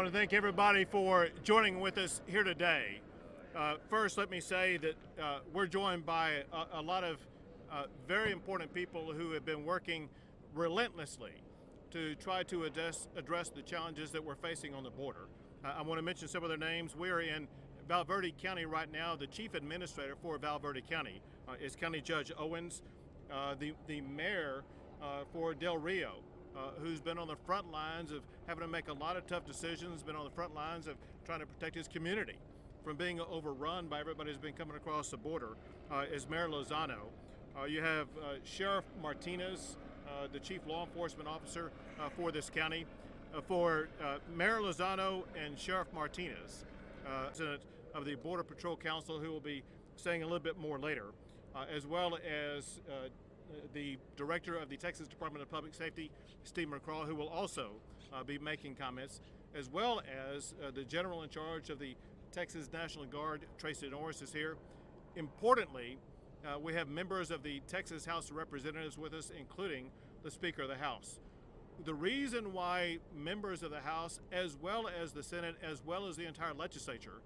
want to thank everybody for joining with us here today. First, let me say that we're joined by a lot of very important people who have been working relentlessly to try to address the challenges that we're facing on the border. I want to mention some of their names. We're in Val Verde County right now. The chief administrator for Val Verde County is County Judge Owens. The mayor for Del Rio, who's been on the front lines of having to make a lot of tough decisions, been on the front lines of trying to protect his community from being overrun by everybody who's been coming across the border, is Mayor Lozano. You have Sheriff Martinez, the chief law enforcement officer for this county. For Mayor Lozano and Sheriff Martinez, President of the Border Patrol Council, who will be saying a little bit more later, as well as the Director of the Texas Department of Public Safety, Steve McCraw, who will also be making comments, as well as the General in charge of the Texas National Guard, Tracy Norris, is here. Importantly, we have members of the Texas House of Representatives with us, including the Speaker of the House. The reason why members of the House, as well as the Senate, as well as the entire legislature,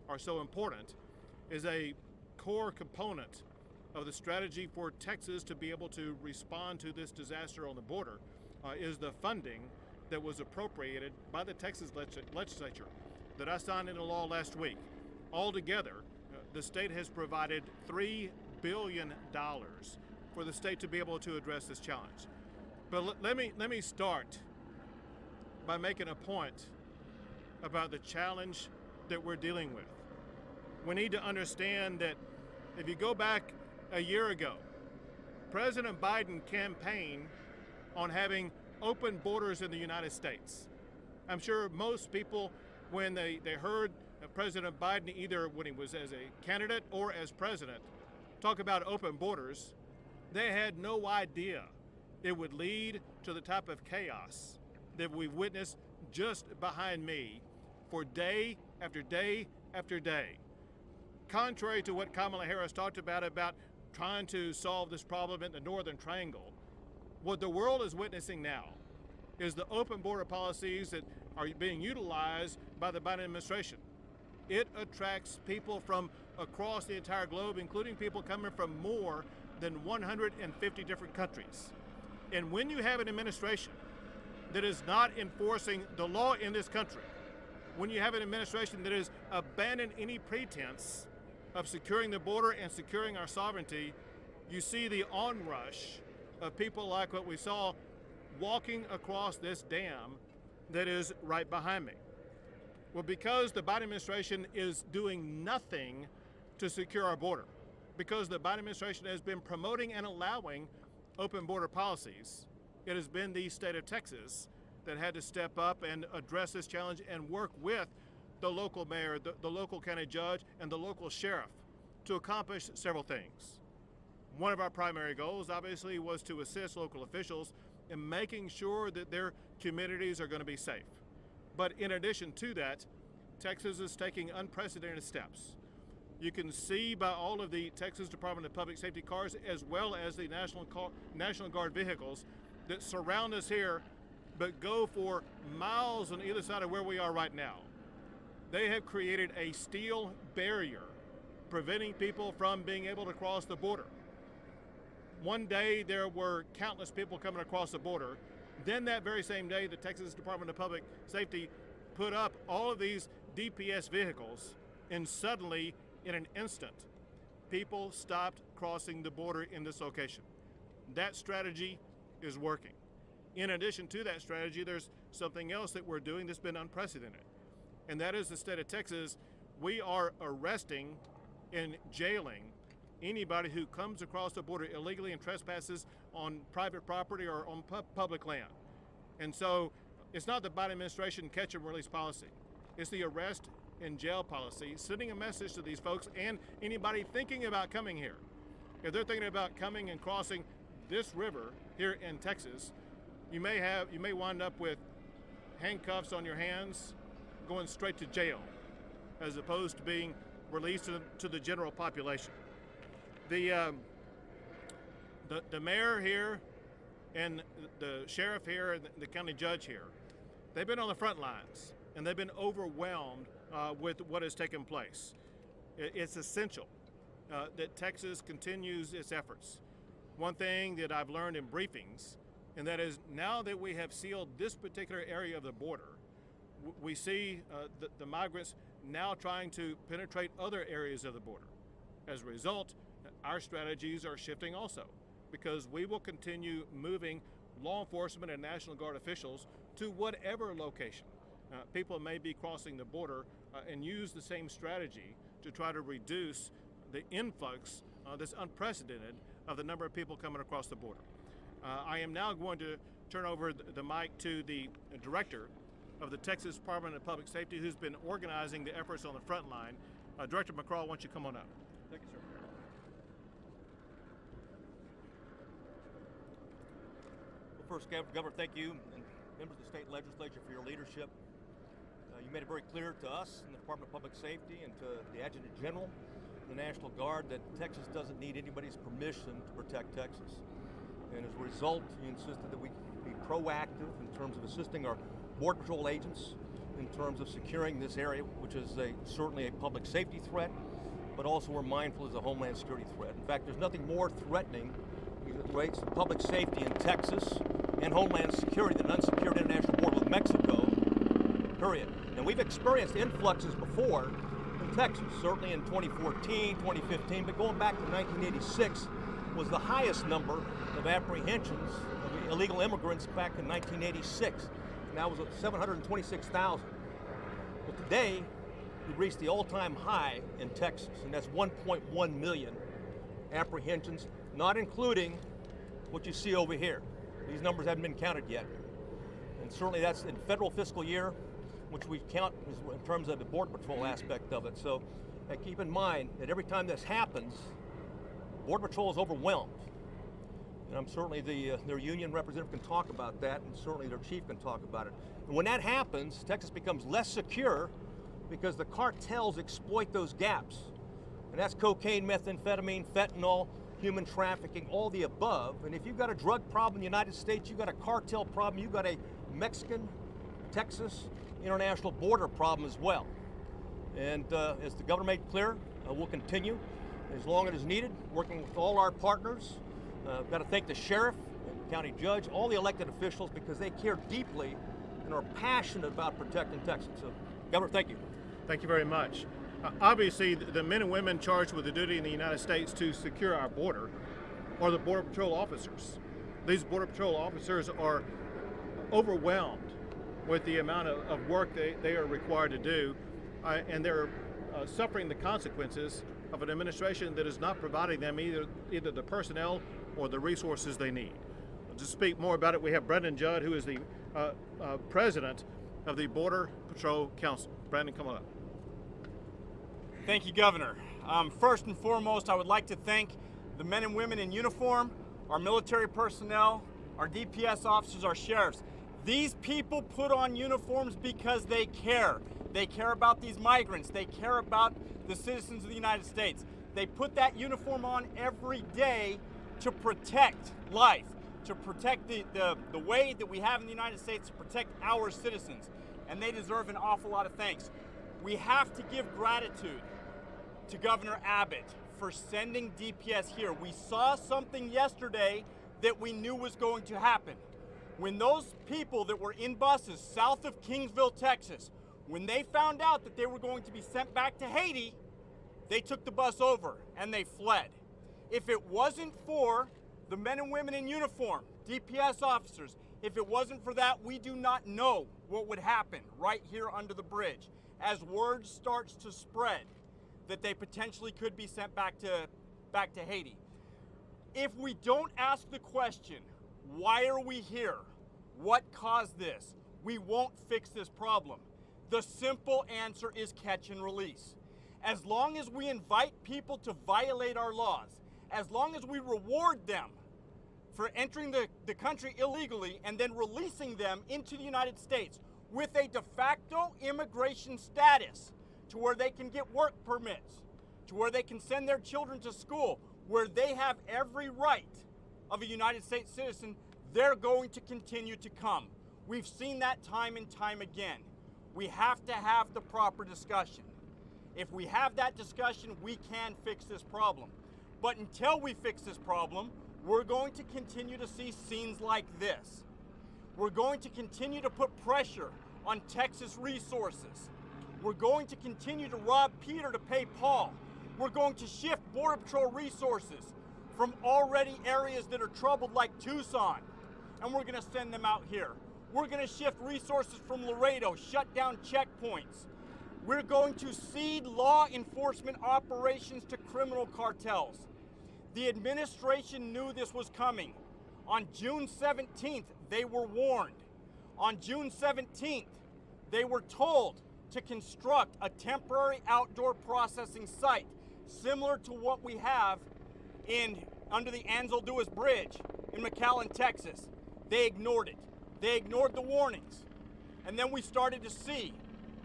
are so important is a core component of the strategy for Texas to be able to respond to this disaster on the border is the funding that was appropriated by the Texas legislature that I signed into law last week. Altogether, the state has provided $3 billion for the state to be able to address this challenge. But let me start by making a point about the challenge that we're dealing with. We need to understand that if you go back a year ago, President Biden campaigned on having open borders in the United States. I'm sure most people, when they heard President Biden, either when he was as a candidate or as president, talk about open borders, they had no idea it would lead to the type of chaos that we've witnessed just behind me for day after day after day. Contrary to what Kamala Harris talked about trying to solve this problem in the Northern Triangle, what the world is witnessing now is the open border policies that are being utilized by the Biden administration. It attracts people from across the entire globe, including people coming from more than 150 different countries. And when you have an administration that is not enforcing the law in this country, when you have an administration that has abandoned any pretense of securing the border and securing our sovereignty, you see the onrush of people like what we saw walking across this dam that is right behind me. Well, because the Biden administration is doing nothing to secure our border, because the Biden administration has been promoting and allowing open border policies, it has been the state of Texas that had to step up and address this challenge and work with the local mayor, the local county judge, and the local sheriff to accomplish several things. One of our primary goals, obviously, was to assist local officials in making sure that their communities are going to be safe. But in addition to that, Texas is taking unprecedented steps. You can see by all of the Texas Department of Public Safety cars, as well as the National Guard vehicles that surround us here, but go for miles on either side of where we are right now. They have created a steel barrier preventing people from being able to cross the border. One day there were countless people coming across the border. Then that very same day, the Texas Department of Public Safety put up all of these DPS vehicles, and suddenly, in an instant, people stopped crossing the border in this location. That strategy is working. In addition to that strategy, there's something else that we're doing that's been unprecedented. And that is the state of Texas. We are arresting and jailing anybody who comes across the border illegally and trespasses on private property or on public land. And so it's not the Biden administration catch and release policy. It's the arrest and jail policy, sending a message to these folks and anybody thinking about coming here. If they're thinking about coming and crossing this river here in Texas, you may wind up with handcuffs on your hands, going straight to jail, as opposed to being released to the general population. The mayor here and the sheriff here and the county judge here, they've been on the front lines. and they've been overwhelmed with what has taken place. It's essential that Texas continues its efforts. One thing that I've learned in briefings, and that is now that we have sealed this particular area of the border, we see the migrants now trying to penetrate other areas of the border. As a result, our strategies are shifting also, because we will continue moving law enforcement and National Guard officials to whatever location people may be crossing the border and use the same strategy to try to reduce the influx that's unprecedented of the number of people coming across the border. I am now going to turn over the mic to the director of the Texas Department of Public Safety, who's been organizing the efforts on the front line. Director McCraw, why don't you come on up? Thank you, sir. Well, first, Governor, thank you, and members of the state legislature for your leadership. You made it very clear to us in the Department of Public Safety and to the Adjutant General, the National Guard, that Texas doesn't need anybody's permission to protect Texas. And as a result, you insisted that we be proactive in terms of assisting our Border Patrol agents in terms of securing this area, which is certainly a public safety threat, but also we're mindful as a homeland security threat. In fact, there's nothing more threatening as it relates to public safety in Texas and homeland security than an unsecured international border with Mexico, period. And we've experienced influxes before in Texas, certainly in 2014, 2015, but going back to 1986 was the highest number of apprehensions of illegal immigrants back in 1986. And that was at 726,000. Well, today, we've reached the all-time high in Texas, and that's 1.1 million apprehensions, not including what you see over here. These numbers haven't been counted yet. And certainly that's in federal fiscal year, which we count in terms of the Border Patrol aspect of it. So keep in mind that every time this happens, Border Patrol is overwhelmed. And I'm certainly their union representative can talk about that, and certainly their chief can talk about it. And when that happens, Texas becomes less secure because the cartels exploit those gaps. And that's cocaine, methamphetamine, fentanyl, human trafficking, all the above. And if you've got a drug problem in the United States, you've got a cartel problem, you've got a Mexican, Texas, international border problem as well. And as the governor made clear, we'll continue as long as needed, working with all our partners. Got to thank the sheriff, the county judge, all the elected officials, because they care deeply and are passionate about protecting Texas. So, Governor, thank you. Thank you very much. Obviously, the men and women charged with the duty in the United States to secure our border are the Border Patrol officers. These Border Patrol officers are overwhelmed with the amount of work they are required to do, and they're suffering the consequences of an administration that is not providing them either the personnel or the resources they need. To speak more about it, we have Brendan Judd, who is the president of the Border Patrol Council. Brandon, come on up. Thank you, Governor. First and foremost, I would like to thank the men and women in uniform, our military personnel, our DPS officers, our sheriffs. These people put on uniforms because they care. They care about these migrants. They care about the citizens of the United States. They put that uniform on every day to protect life, to protect the way that we have in the United States, to protect our citizens. And they deserve an awful lot of thanks. We have to give gratitude to Governor Abbott for sending DPS here. We saw something yesterday that we knew was going to happen. When those people that were in buses south of Kingsville, Texas, when they found out that they were going to be sent back to Haiti, they took the bus over and they fled. If it wasn't for the men and women in uniform, DPS officers, if it wasn't for that, we do not know what would happen right here under the bridge. As word starts to spread that they potentially could be sent back to Haiti. If we don't ask the question, why are we here? What caused this? We won't fix this problem. The simple answer is catch and release. As long as we invite people to violate our laws, as long as we reward them for entering the country illegally and then releasing them into the United States with a de facto immigration status to where they can get work permits, to where they can send their children to school, where they have every right of a United States citizen, they're going to continue to come. We've seen that time and time again. We have to have the proper discussion. If we have that discussion, we can fix this problem. But until we fix this problem, we're going to continue to see scenes like this. We're going to continue to put pressure on Texas resources. We're going to continue to rob Peter to pay Paul. We're going to shift Border Patrol resources from already areas that are troubled like Tucson, and we're going to send them out here. We're going to shift resources from Laredo, shut down checkpoints. We're going to cede law enforcement operations to criminal cartels. The administration knew this was coming. On June 17th, they were warned. On June 17th, they were told to construct a temporary outdoor processing site similar to what we have under the Anzalduas Bridge in McAllen, Texas. They ignored it. They ignored the warnings. And then we started to see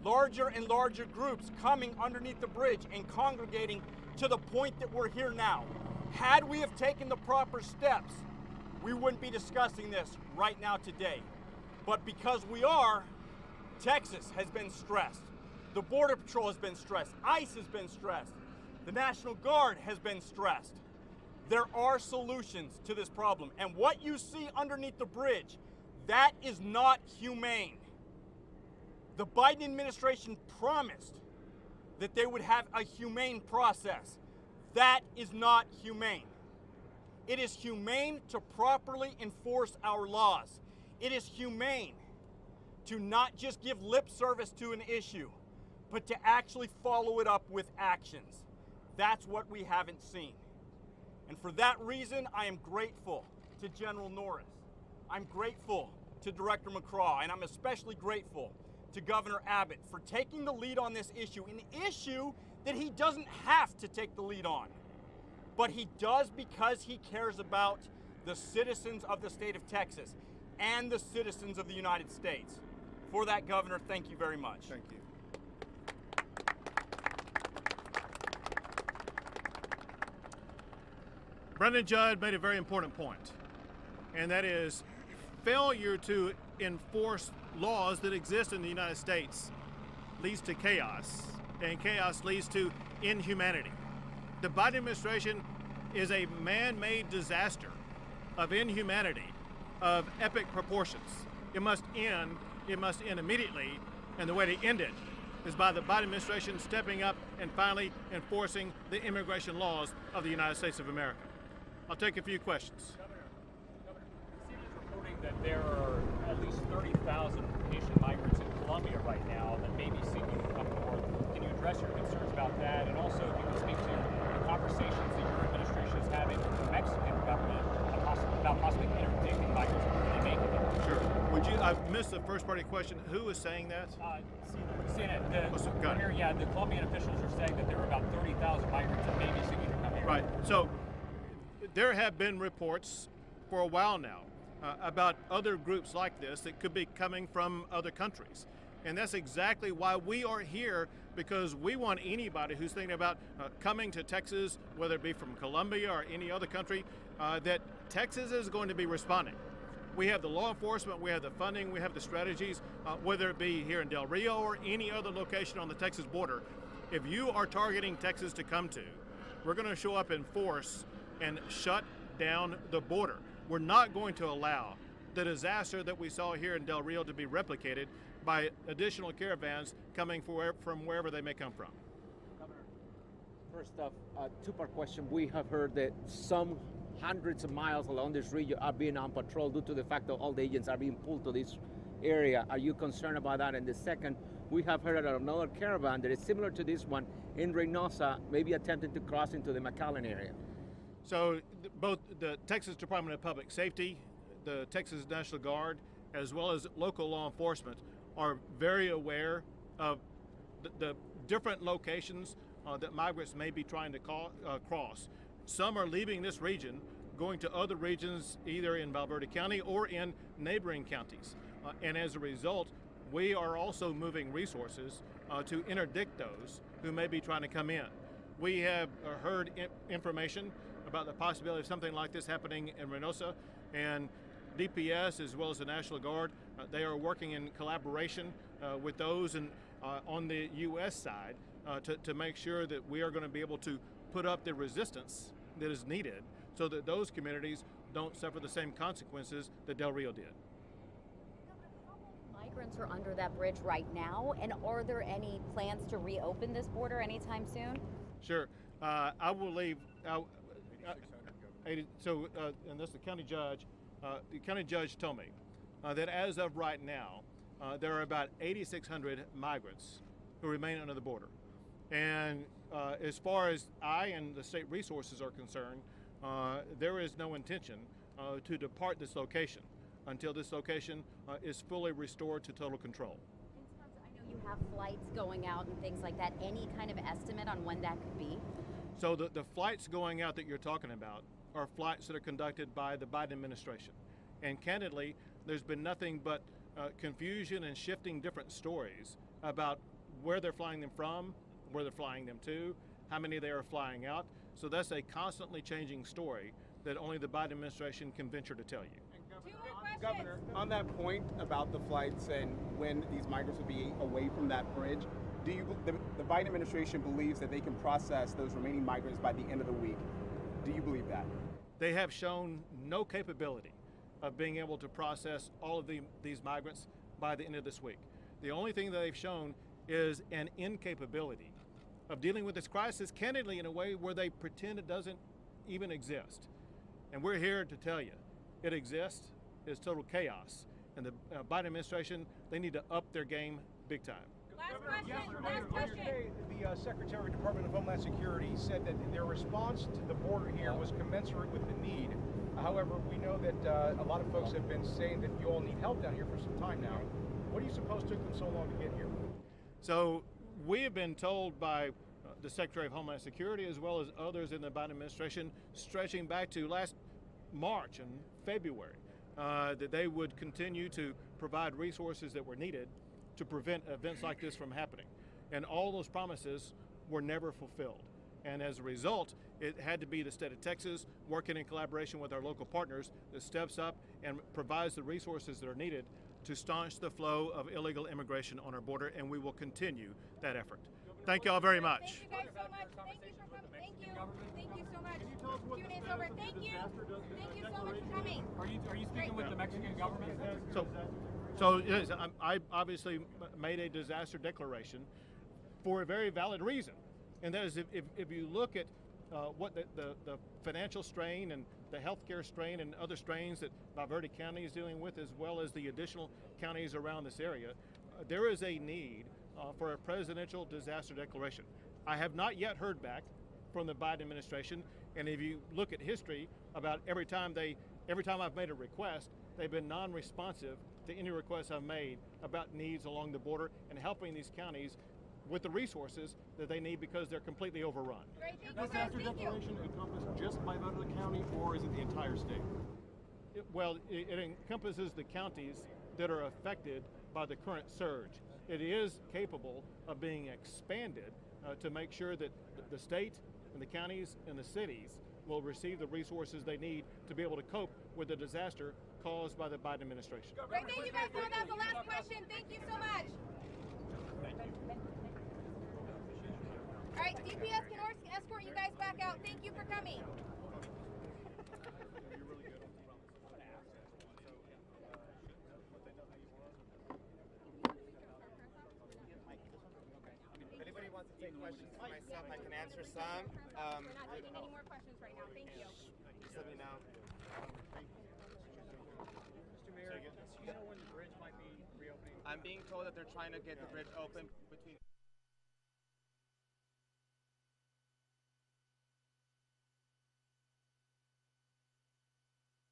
larger and larger groups coming underneath the bridge and congregating to the point that we're here now. Had we have taken the proper steps, we wouldn't be discussing this right now today. But because we are, Texas has been stressed. The Border Patrol has been stressed. ICE has been stressed. The National Guard has been stressed. There are solutions to this problem. And what you see underneath the bridge, that is not humane. The Biden administration promised that they would have a humane process. That is not humane. It is humane to properly enforce our laws. It is humane to not just give lip service to an issue, but to actually follow it up with actions. That's what we haven't seen. And for that reason, I am grateful to General Norris. I'm grateful to Director McCraw, and I'm especially grateful to Governor Abbott for taking the lead on this issue, an issue that he doesn't have to take the lead on. But he does because he cares about the citizens of the state of Texas and the citizens of the United States. For that, Governor, thank you very much. Thank you. Brendan Judd made a very important point, and that is failure to enforce laws that exist in the United States leads to chaos, and chaos leads to inhumanity. The Biden administration is a man-made disaster of inhumanity, of epic proportions. It must end immediately, and the way to end it is by the Biden administration stepping up and finally enforcing the immigration laws of the United States of America. I'll take a few questions. Governor, the city is reporting that there are at least 30,000 Haitian migrants in Colombia right now that may be seeking to come north. Can you address your concerns about that? And also, if you can speak to the conversations that your administration is having with the Mexican government about possibly interdicting migrants before they make it. Sure. I missed the first part of your question. Who is saying that? CNN. The Colombian officials are saying that there are about 30,000 migrants that may be seeking to come here. Right. So there have been reports for a while now about other groups like this that could be coming from other countries. And that's exactly why we are here, because we want anybody who's thinking about coming to Texas, whether it be from Colombia or any other country, that Texas is going to be responding. We have the law enforcement, we have the funding, we have the strategies, whether it be here in Del Rio or any other location on the Texas border. If you are targeting Texas to come to, we're going to show up in force and shut down the border. We're not going to allow the disaster that we saw here in Del Rio to be replicated by additional caravans coming from wherever they may come from. Governor, first off, two-part question. We have heard that some hundreds of miles along this region are being on patrol due to the fact that all the agents are being pulled to this area. Are you concerned about that? And the second, we have heard of another caravan that is similar to this one in Reynosa, maybe attempting to cross into the McAllen area. So both the Texas Department of Public Safety, the Texas National Guard, as well as local law enforcement are very aware of the different locations that migrants may be trying to cross. Some are leaving this region, going to other regions either in Valverde County or in neighboring counties. And as a result, we are also moving resources to interdict those who may be trying to come in. We have heard information about the possibility of something like this happening in Reynosa, and DPS as well as the National Guard, they are working in collaboration with those on the U.S. side to make sure that we are going to be able to put up the resistance that is needed so that those communities don't suffer the same consequences that Del Rio did. Migrants are under that bridge right now, and are there any plans to reopen this border anytime soon? Sure. I will leave. And this the county judge. The county judge told me that as of right now, there are about 8,600 migrants who remain under the border. And as far as I and the state resources are concerned, there is no intention to depart this location until this location is fully restored to total control. I know you have flights going out and things like that. Any kind of estimate on when that could be? So the flights going out that you're talking about are flights that are conducted by the Biden administration. And candidly, there's been nothing but confusion and shifting different stories about where they're flying them from, where they're flying them to, how many they are flying out. So that's a constantly changing story that only the Biden administration can venture to tell you. Governor, on that point about the flights and when these migrants will be away from that bridge, the Biden administration believes that they can process those remaining migrants by the end of the week? Do you believe that? They have shown no capability of being able to process all of these migrants by the end of this week. The only thing that they've shown is an incapability of dealing with this crisis, candidly, in a way where they pretend it doesn't even exist. And we're here to tell you, it exists, it's total chaos. And the Biden administration, they need to up their game big time. Last question. Yesterday, the Secretary of Department of Homeland Security said that their response to the border here was commensurate with the need. However, we know that a lot of folks have been saying that you all need help down here for some time now. What do you suppose took them so long to get here? So we have been told by the Secretary of Homeland Security as well as others in the Biden administration, stretching back to last March and February, that they would continue to provide resources that were needed to prevent events like this from happening. And all those promises were never fulfilled. And as a result, it had to be the state of Texas, working in collaboration with our local partners, that steps up and provides the resources that are needed to staunch the flow of illegal immigration on our border, and we will continue that effort. Thank you all very much. Thank you guys so much. Thank you for coming. Thank you. Thank you so much. Q&A's over. Thank you. Thank you so much for coming. Are you speaking with the Mexican government? So yes, I obviously made a disaster declaration for a very valid reason, and that is if you look at what the financial strain and the healthcare strain and other strains that Valverde County is dealing with, as well as the additional counties around this area, there is a need for a presidential disaster declaration. I have not yet heard back from the Biden administration, and if you look at history, about every time I've made a request, they've been non-responsive to any requests I've made about needs along the border and helping these counties with the resources that they need because they're completely overrun. Great, thank you Does guys. disaster Thank you. declaration encompass just by Valverde County, or is it the entire state? It encompasses the counties that are affected by the current surge. It is capable of being expanded to make sure that the state and the counties and the cities will receive the resources they need to be able to cope with the disaster caused by the Biden administration. Great, thank you guys. No, that was the last question. Thank you so much. All right, DPS can escort you guys back out. Thank you for coming. If anybody wants to take questions for myself, I can answer some. We're not taking any more questions right now. Thank you. Just let me know. Mr. Mayor, do you know when the bridge might be reopening? I'm being told that they're trying to get the bridge open between